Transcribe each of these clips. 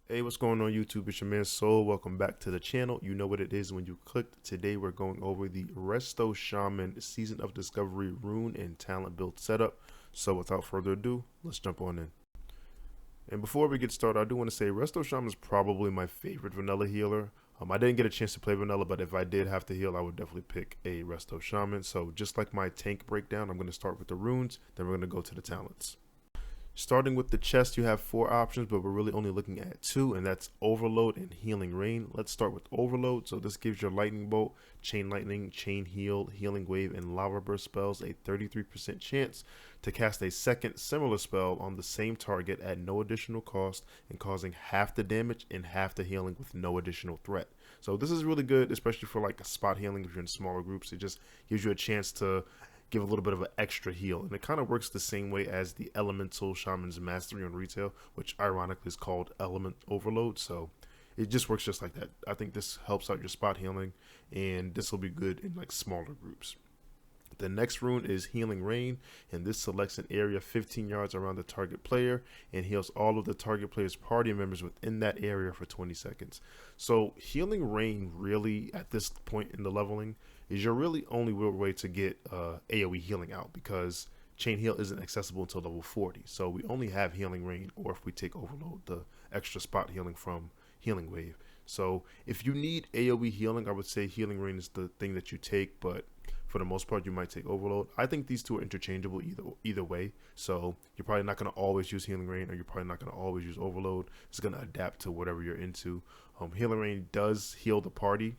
Hey, what's going on YouTube? It's your man Soul. Welcome back to the channel. You know what it is when you clicked. Today we're going over the Resto Shaman Season of Discovery Rune and Talent Build setup. So without further ado, let's jump on in. And before we get started, I do want to say Resto Shaman is probably my favorite vanilla healer. I didn't get a chance to play vanilla, but if I did have to heal, I would definitely pick a Resto Shaman. So just like my tank breakdown, I'm going to start with the runes, then we're going to go to the talents. Starting with the chest, you have 4 options, but we're really only looking at 2, and that's Overload and Healing Rain. Let's start with Overload. So this gives your Lightning Bolt, Chain Lightning, Chain Heal, Healing Wave, and Lava Burst spells a 33% chance to cast a second similar spell on the same target at no additional cost and causing half the damage and half the healing with no additional threat. So this is really good, especially for like a spot healing if you're in smaller groups. It just gives you a chance to give a little bit of an extra heal, and it kind of works the same way as the Elemental Shaman's Mastery on retail, which ironically is called Element Overload. So it just works just like that. I think this helps out your spot healing, and this will be good in like smaller groups. The next rune is Healing Rain, and this selects an area 15 yards around the target player and heals all of the target player's party members within that area for 20 seconds. So Healing Rain really, at this point in the leveling, is your really only real way to get AoE healing out, because Chain Heal isn't accessible until level 40. So we only have Healing Rain, or if we take Overload, the extra spot healing from Healing Wave. So if you need AoE healing, I would say Healing Rain is the thing that you take, but for the most part, you might take Overload. I think these two are interchangeable either way. So you're probably not going to always use Healing Rain, or you're probably not going to always use Overload. It's going to adapt to whatever you're into. Healing Rain does heal the party,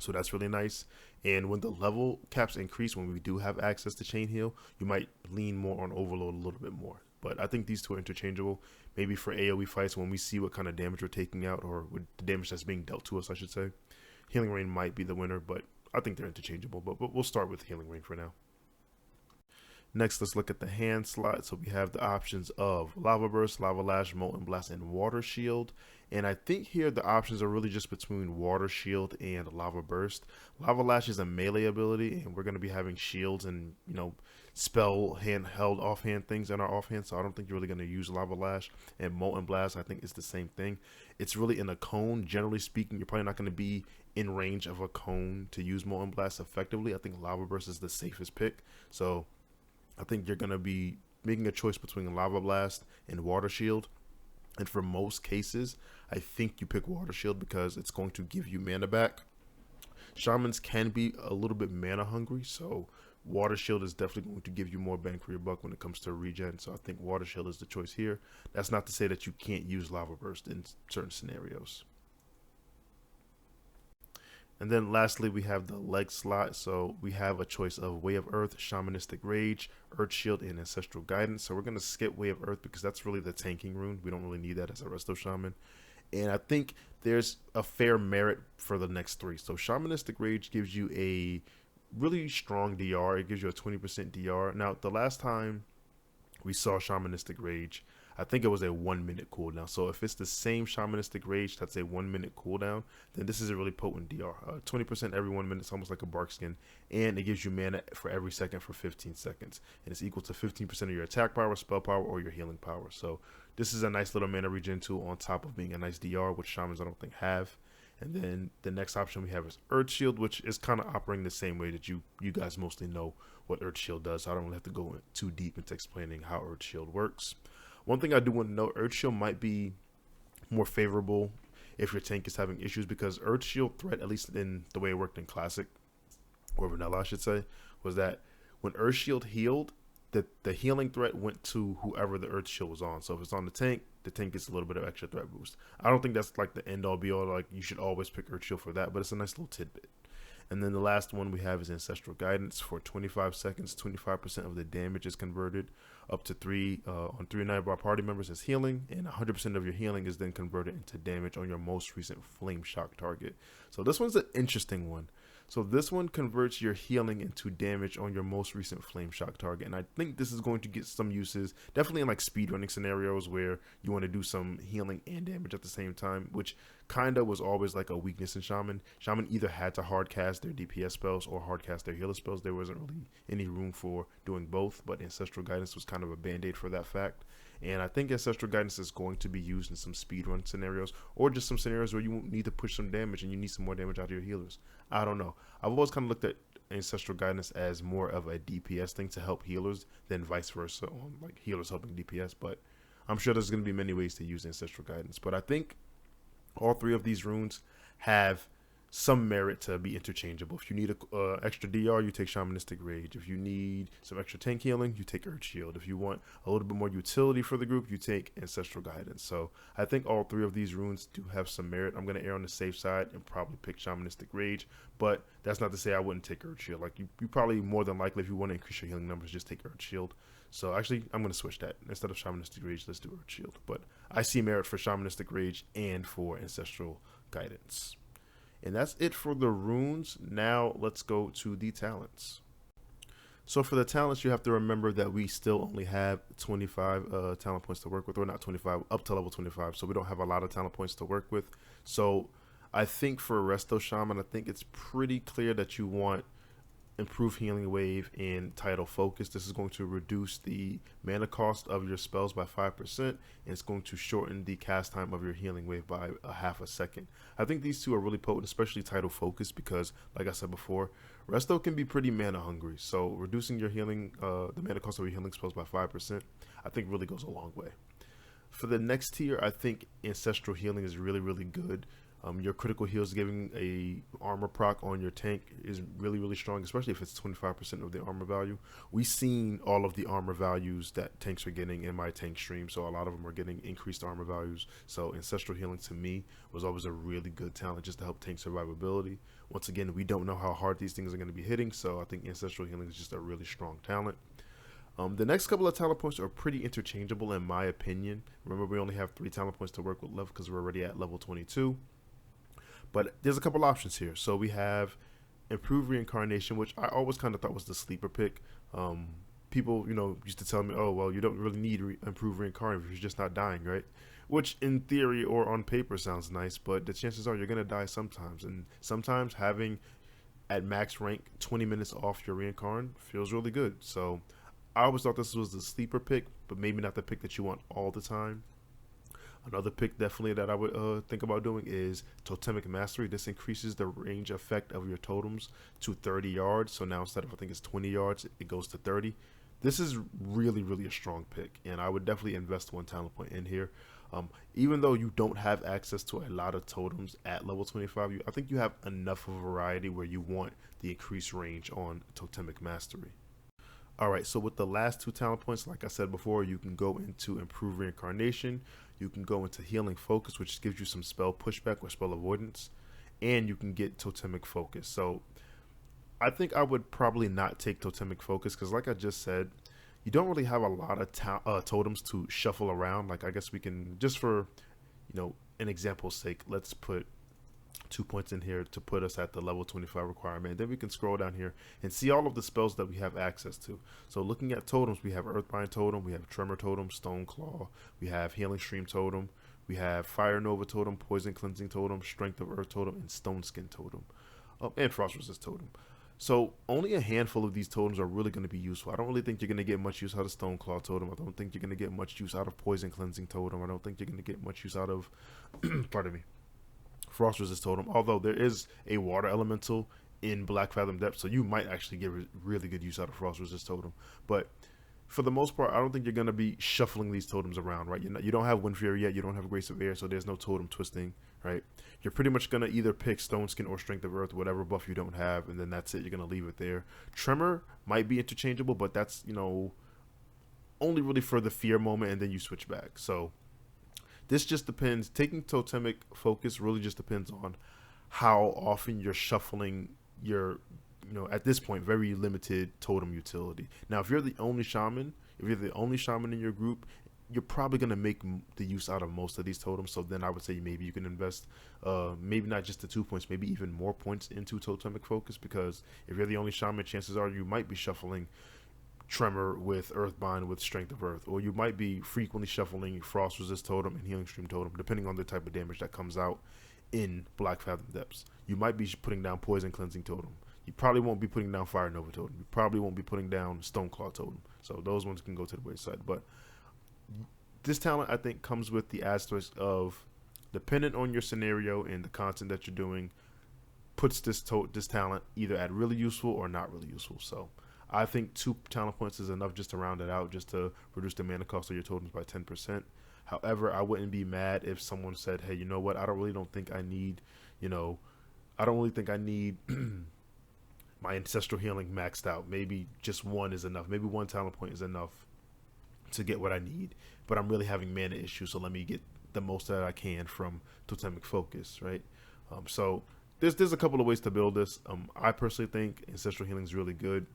so that's really nice. And when the level caps increase, when we do have access to Chain Heal, you might lean more on Overload a little bit more. But I think these two are interchangeable. Maybe for AoE fights, when we see what kind of damage we're taking out, or with the damage that's being dealt to us, I should say, Healing Rain might be the winner, but I think they're interchangeable. But we'll start with Healing Rain for now. Next, let's look at the hand slot. So we have the options of Lava Burst, Lava Lash, Molten Blast, and Water Shield. And I think here the options are really just between Water Shield and Lava Burst. Lava Lash is a melee ability, and we're going to be having shields and, spell handheld offhand things in our offhand. So I don't think you're really going to use Lava Lash. And Molten Blast, I think, is the same thing. It's really in a cone. Generally speaking, you're probably not going to be in range of a cone to use Molten Blast effectively. I think Lava Burst is the safest pick. So I think you're going to be making a choice between Lava Blast and Water Shield. And for most cases, I think you pick Water Shield because it's going to give you mana back. Shamans can be a little bit mana hungry, so Water Shield is definitely going to give you more bang for your buck when it comes to regen. So I think Water Shield is the choice here. That's not to say that you can't use Lava Burst in certain scenarios. And then lastly, we have the leg slot. So we have a choice of Way of Earth, Shamanistic Rage, Earth Shield, and Ancestral Guidance. So we're going to skip Way of Earth because that's really the tanking rune. We don't really need that as a Resto Shaman. And I think there's a fair merit for the next 3. So Shamanistic Rage gives you a really strong DR. It gives you a 20% DR. Now, the last time we saw Shamanistic Rage, I think it was a 1 minute cooldown. So if it's the same Shamanistic Rage that's a 1 minute cooldown, then this is a really potent DR. 20% every 1 minute is almost like a bark skin, and it gives you mana for every second for 15 seconds. And it's equal to 15% of your attack power, spell power, or your healing power. So this is a nice little mana regen tool on top of being a nice DR, which Shamans I don't think have. And then the next option we have is Earth Shield, which is kind of operating the same way that you guys mostly know what Earth Shield does. So I don't really have to go too deep into explaining how Earth Shield works. One thing I do want to know, Earth Shield might be more favorable if your tank is having issues, because Earth Shield threat, at least in the way it worked in Classic, or Vanilla I should say, was that when Earth Shield healed, the healing threat went to whoever the Earth Shield was on. So if it's on the tank gets a little bit of extra threat boost. I don't think that's like the end all be all, like you should always pick Earth Shield for that, but it's a nice little tidbit. And then the last one we have is Ancestral Guidance. For 25 seconds, 25% of the damage is converted up to 3 on 3 9 party members as healing, and 100% of your healing is then converted into damage on your most recent Flame Shock target. So this one's an interesting one. So this one converts your healing into damage on your most recent Flame Shock target. And I think this is going to get some uses, definitely in like speedrunning scenarios where you want to do some healing and damage at the same time, which kinda was always like a weakness in Shaman. Shaman either had to hard cast their DPS spells or hard cast their healer spells. There wasn't really any room for doing both, but Ancestral Guidance was kind of a band-aid for that fact. And I think Ancestral Guidance is going to be used in some speedrun scenarios, or just some scenarios where you need to push some damage and you need some more damage out of your healers. I don't know. I've always kind of looked at Ancestral Guidance as more of a DPS thing to help healers than vice versa, on like healers helping DPS. But I'm sure there's going to be many ways to use Ancestral Guidance. But I think all three of these runes have some merit to be interchangeable. If you need a extra DR, you take Shamanistic Rage. If you need some extra tank healing, you take Earth Shield. If you want a little bit more utility for the group, you take Ancestral Guidance. So I think all three of these runes do have some merit. I'm going to err on the safe side and probably pick Shamanistic Rage, but that's not to say I wouldn't take Earth Shield. Like you probably more than likely, if you want to increase your healing numbers, just take Earth Shield. So actually, I'm going to switch that. Instead of Shamanistic Rage, let's do Earth Shield. But I see merit for Shamanistic Rage and for Ancestral Guidance. And that's it for the runes. Now let's go to the talents. So for the talents, you have to remember that we still only have 25 talent points to work with, or not 25, up to level 25. So we don't have a lot of talent points to work with. So I think for Resto Shaman, I think it's pretty clear that you want Improved Healing Wave and Tidal Focus. This is going to reduce the mana cost of your spells by 5%, and it's going to shorten the cast time of your Healing Wave by a half a second. I think these two are really potent, especially Tidal Focus, because, like I said before, Resto can be pretty mana hungry. So reducing your healing, the mana cost of your healing spells by 5%, I think really goes a long way. For the next tier, I think Ancestral Healing is really, really good. Your critical heals giving a armor proc on your tank is really, really strong, especially if it's 25% of the armor value. We've seen all of the armor values that tanks are getting in my tank stream, so a lot of them are getting increased armor values. So Ancestral Healing to me was always a really good talent just to help tank survivability. Once again, we don't know how hard these things are going to be hitting, so I think Ancestral Healing is just a really strong talent. The next couple of talent points are pretty interchangeable in my opinion. Remember, we only have 3 talent points to work with left because we're already at level 22. But there's a couple options here. So we have Improved Reincarnation, which I always kind of thought was the sleeper pick. People, used to tell me, oh, well, you don't really need Improved Reincarnation if you're just not dying, right? Which in theory or on paper sounds nice, but the chances are you're going to die sometimes. And sometimes having at max rank 20 minutes off your reincarn feels really good. So I always thought this was the sleeper pick, but maybe not the pick that you want all the time. Another pick definitely that I would think about doing is Totemic Mastery. This increases the range effect of your totems to 30 yards. So now instead of, I think it's 20 yards, it goes to 30. This is really, really a strong pick, and I would definitely invest 1 talent point in here. Even though you don't have access to a lot of totems at level 25, I think you have enough of a variety where you want the increased range on Totemic Mastery. Alright, so with the last 2 talent points, like I said before, you can go into Improved Reincarnation, you can go into Healing Focus, which gives you some spell pushback or spell avoidance, and you can get Totemic Focus. So I think I would probably not take Totemic Focus because, like I just said, you don't really have a lot of totems to shuffle around. Like, I guess we can, just for, an example's sake, let's put 2 points in here to put us at the level 25 requirement. And then we can scroll down here and see all of the spells that we have access to. So looking at totems, we have Earthbind Totem, we have Tremor Totem, Stone Claw, we have Healing Stream Totem, we have Fire Nova Totem, Poison Cleansing Totem, Strength of Earth Totem, and Stone Skin Totem, and Frost Resist Totem. So only a handful of these totems are really going to be useful. I don't really think you're going to get much use out of Stone Claw Totem. I don't think you're going to get much use out of Poison Cleansing Totem. I don't think you're going to get much use out of, pardon me, Frost Resist Totem, although there is a water elemental in Black Fathom Depth, so you might actually get really good use out of Frost Resist Totem. But for the most part, I don't think you're going to be shuffling these totems around, right? You don't have Wind Fury yet, you don't have Grace of Air, so there's no totem twisting, right? You're pretty much going to either pick Stone Skin or Strength of Earth, whatever buff you don't have, and then that's it. You're going to leave it there. Tremor might be interchangeable, but that's, only really for the fear moment, and then you switch back. So this just depends. Taking Totemic Focus really just depends on how often you're shuffling your, at this point, very limited totem utility. Now, if you're the only shaman, in your group, you're probably going to make the use out of most of these totems. So then I would say maybe you can invest, maybe not just the 2 points, maybe even more points into Totemic Focus, because if you're the only shaman, chances are you might be shuffling Tremor with Earthbind with Strength of Earth, or you might be frequently shuffling Frost Resist Totem and Healing Stream Totem, depending on the type of damage that comes out in Black Fathom Depths. You might be putting down Poison Cleansing Totem. You probably won't be putting down Fire Nova Totem. You probably won't be putting down Stoneclaw Totem. So those ones can go to the wayside. But this talent, I think, comes with the asterisk of, dependent on your scenario and the content that you're doing, puts this talent either at really useful or not really useful. So I think 2 talent points is enough just to round it out, just to reduce the mana cost of your totems by 10%. However, I wouldn't be mad if someone said, hey, you know what, I don't think I need, I don't really think I need my ancestral healing maxed out. Maybe just 1 is enough. Maybe 1 talent point is enough to get what I need. But I'm really having mana issues, so let me get the most that I can from Totemic Focus, right? So there's a couple of ways to build this. I personally think ancestral healing is really good,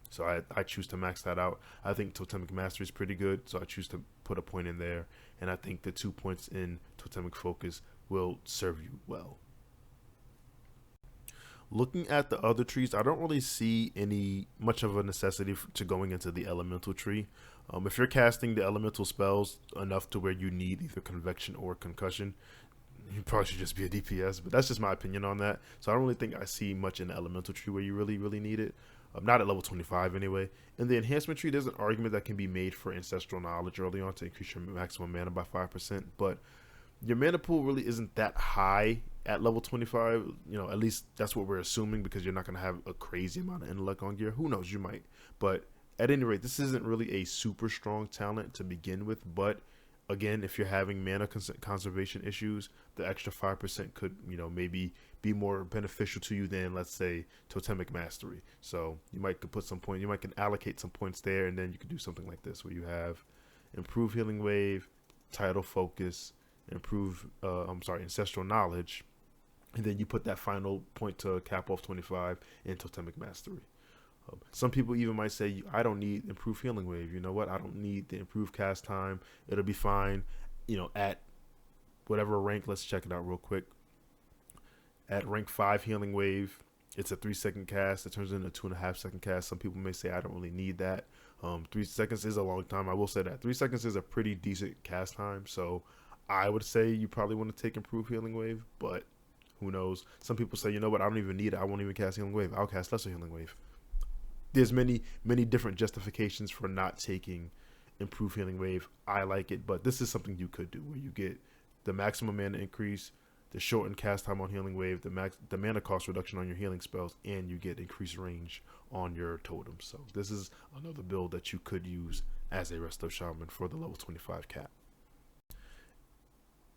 so I choose to max that out. I think Totemic Mastery is pretty good, so I choose to put a point in there. And I think the 2 points in Totemic Focus will serve you well. Looking at the other trees, I don't really see much of a necessity to going into the elemental tree. If you're casting the elemental spells enough to where you need either convection or concussion, you probably should just be a DPS, but that's just my opinion on that. So I don't really think I see much in the elemental tree where you really need it. Not at level 25 anyway. In the enhancement tree, there's an argument that can be made for ancestral knowledge early on to increase your maximum mana by 5%, but your mana pool really isn't that high at level 25. At least that's what we're assuming, because you're not going to have a crazy amount of intellect on gear. Who knows, you might. But at any rate, this isn't really a super strong talent to begin with. But again, if you're having mana conservation issues, the extra 5% could, maybe be more beneficial to you than, let's say, Totemic Mastery. So you might put some point, you might can allocate some points there, and then you could do something like this where you have Improve Healing Wave, Tidal Focus, Ancestral Knowledge, and then you put that final point to cap off 25 in Totemic Mastery. Some people even might say, I don't need Improved Healing Wave. You know what? I don't need the improved cast time. It'll be fine, at whatever rank. Let's check it out real quick. At rank 5 Healing Wave, it's a 3-second cast. It turns into a 2.5-second cast. Some people may say, I don't really need that. 3 seconds is a long time. I will say that 3 seconds is a pretty decent cast time. So I would say you probably want to take Improved Healing Wave, but who knows? Some people say, you know what? I don't even need it. I won't even cast Healing Wave. I'll cast Lesser Healing Wave. There's many different justifications for not taking Improved Healing Wave. I like it, but this is something you could do, where you get the maximum mana increase, the shortened cast time on Healing Wave, the mana cost reduction on your healing spells, and you get increased range on your totems. So this is another build that you could use as a Resto Shaman for the level 25 cap.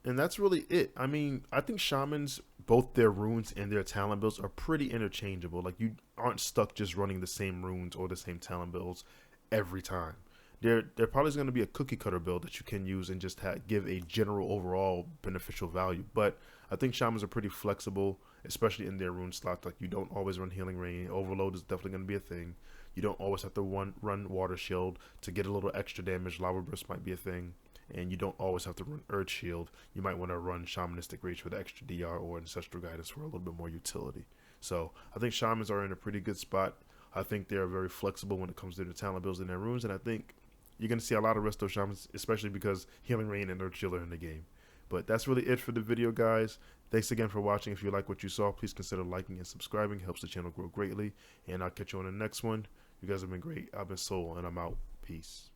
And that's really it. I mean, I think Shamans, both their runes and their talent builds, are pretty interchangeable. Like, you aren't stuck just running the same runes or the same talent builds every time. There probably is going to be a cookie cutter build that you can use and just give a general overall beneficial value. But I think Shamans are pretty flexible, especially in their rune slots. Like, you don't always run Healing Rain. Overload is definitely going to be a thing. You don't always have to run Water Shield to get a little extra damage. Lava Burst might be a thing. And you don't always have to run Earth Shield. You might want to run Shamanistic Rage for the extra DR, or Ancestral Guidance for a little bit more utility. So I think Shamans are in a pretty good spot. I think they're very flexible when it comes to their talent builds and their runes. And I think you're going to see a lot of Resto Shamans, especially because Healing Rain and Earth Shield are in the game. But that's really it for the video, guys. Thanks again for watching. If you like what you saw, please consider liking and subscribing. It helps the channel grow greatly. And I'll catch you on the next one. You guys have been great. I've been Soul, and I'm out. Peace.